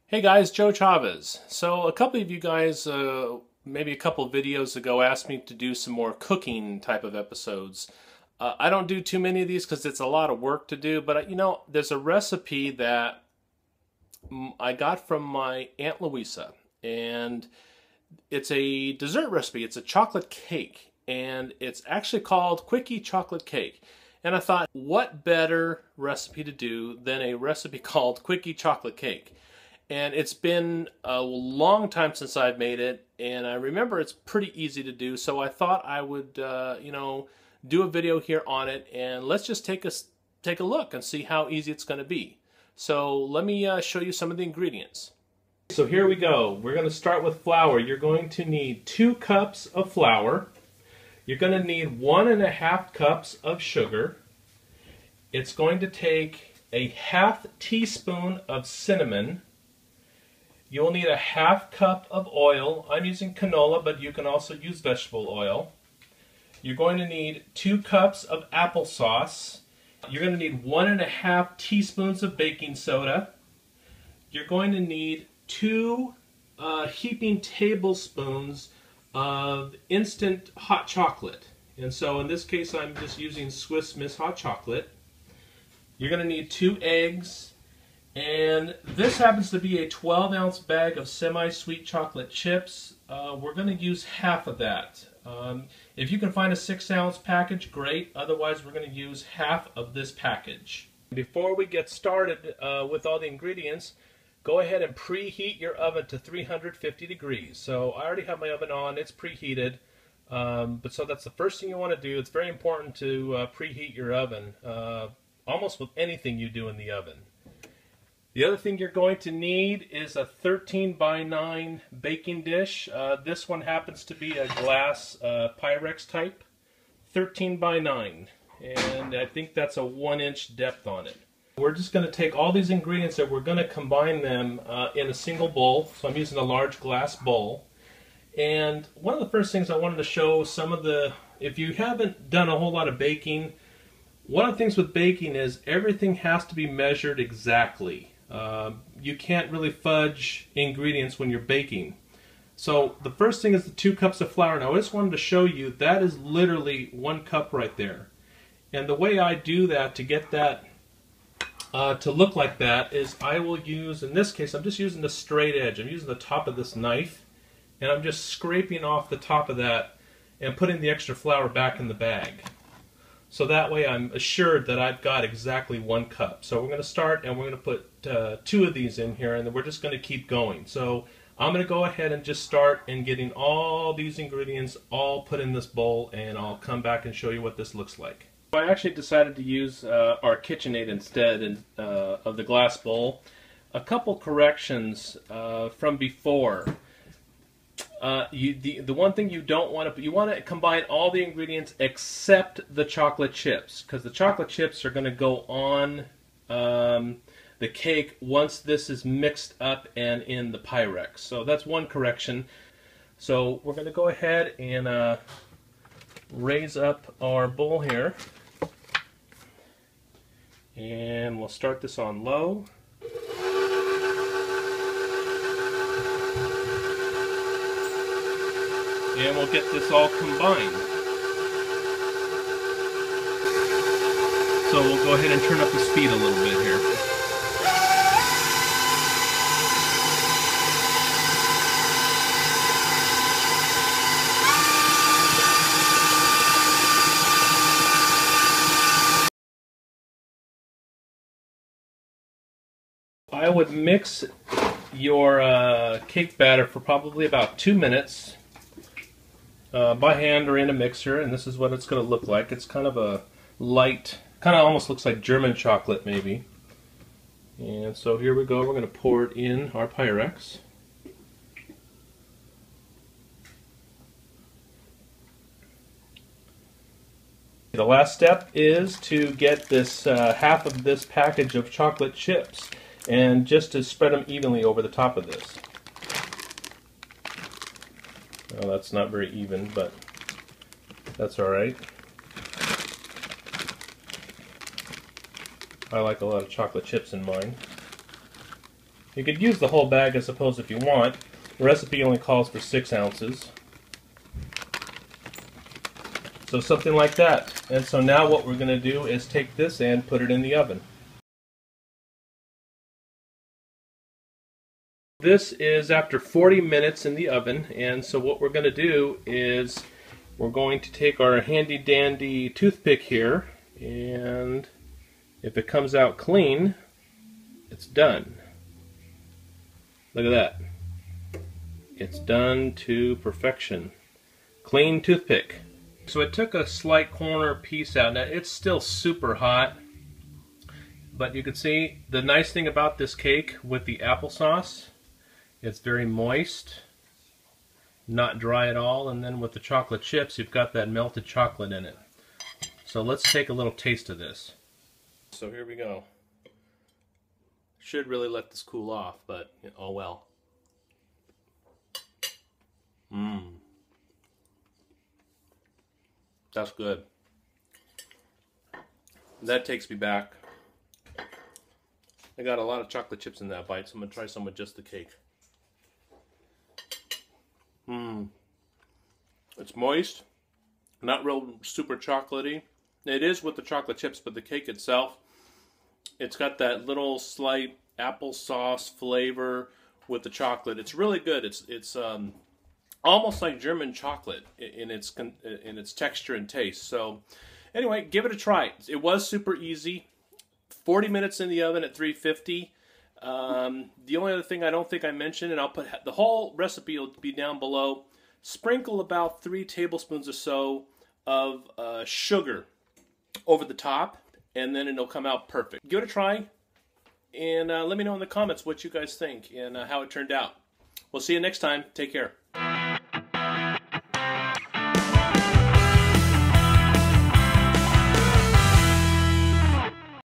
Hey guys, Joe Chavez. So a couple of you guys, maybe a couple of videos ago, asked me to do some more cooking type of episodes. I don't do too many of these because it's a lot of work to do, but there's a recipe that I got from my Aunt Louisa, and it's a dessert recipe. It's a chocolate cake, and it's actually called Quickie chocolate cake. And I thought, what better recipe to do than a recipe called Quickie chocolate cake? And it's been a long time since I've made it, and I remember it's pretty easy to do, so I thought I would, do a video here on it, and let's just take a look and see how easy it's going to be. So let me show you some of the ingredients. So here we go. We're going to start with flour. You're going to need 2 cups of flour. You're going to need 1.5 cups of sugar. It's going to take a ½ teaspoon of cinnamon. You'll need a ½ cup of oil. I'm using canola, but you can also use vegetable oil. You're going to need 2 cups of applesauce. You're going to need 1.5 teaspoons of baking soda. You're going to need 2 heaping tablespoons of instant hot chocolate. And so in this case, I'm just using Swiss Miss hot chocolate. You're going to need 2 eggs. And this happens to be a 12-ounce bag of semi-sweet chocolate chips. We're going to use half of that. If you can find a 6-ounce package, great. Otherwise, we're going to use half of this package. Before we get started with all the ingredients, go ahead and preheat your oven to 350 degrees. So I already have my oven on. It's preheated. So that's the first thing you want to do. It's very important to preheat your oven, almost with anything you do in the oven. The other thing you're going to need is a 13x9 baking dish. This one happens to be a glass Pyrex type, 13x9, and I think that's a 1-inch depth on it. We're just going to take all these ingredients and we're going to combine them in a single bowl. So I'm using a large glass bowl. And one of the first things I wanted to show if you haven't done a whole lot of baking, one of the things with baking is everything has to be measured exactly. You can't really fudge ingredients when you're baking. So the first thing is the 2 cups of flour. Now I just wanted to show you that is literally 1 cup right there. And the way I do that to get that to look like that is I will use, in this case, I'm just using the straight edge. I'm using the top of this knife and I'm just scraping off the top of that and putting the extra flour back in the bag. So that way I'm assured that I've got exactly 1 cup. So we're going to start and we're going to put 2 of these in here and then we're just going to keep going. So I'm going to go ahead and just start and getting all these ingredients all put in this bowl, and I'll come back and show you what this looks like. I actually decided to use our KitchenAid instead of the glass bowl. A couple corrections from before. The one thing you don't want to, you want to combine all the ingredients except the chocolate chips, because the chocolate chips are going to go on the cake once this is mixed up and in the Pyrex. So that's one correction. So we're going to go ahead and raise up our bowl here, and we'll start this on low. And we'll get this all combined. So we'll go ahead and turn up the speed a little bit here. I would mix your cake batter for probably about 2 minutes. By hand or in a mixer, and this is what it's going to look like. It's kind of a light, kind of almost looks like German chocolate maybe. And so here we go, we're going to pour it in our Pyrex. The last step is to get this half of this package of chocolate chips, and just to spread them evenly over the top of this. Well, that's not very even, but that's alright. I like a lot of chocolate chips in mine. You could use the whole bag, I suppose, if you want. The recipe only calls for 6 ounces. So something like that. And so now what we're going to do is take this and put it in the oven. This is after 40 minutes in the oven, and so what we're going to do is we're going to take our handy dandy toothpick here, and if it comes out clean, it's done. Look at that. It's done to perfection. Clean toothpick. So it took a slight corner piece out. Now it's still super hot, but you can see the nice thing about this cake with the applesauce, it's very moist, not dry at all, and then with the chocolate chips you've got that melted chocolate in it. So let's take a little taste of this. So here we go. Should really let this cool off, but oh well. That's good. That takes me back. I got a lot of chocolate chips in that bite, so I'm going to try some with just the cake. It's moist, not real super chocolatey. It is with the chocolate chips, but the cake itself, it's got that little slight applesauce flavor with the chocolate. It's really good. It's almost like German chocolate in its texture and taste. So anyway, give it a try. It was super easy. 40 minutes in the oven at 350. The only other thing I don't think I mentioned, and I'll put the whole recipe will be down below, sprinkle about 3 tablespoons or so of sugar over the top, and then it'll come out perfect. Give it a try, and let me know in the comments what you guys think and how it turned out. We'll see you next time. Take care.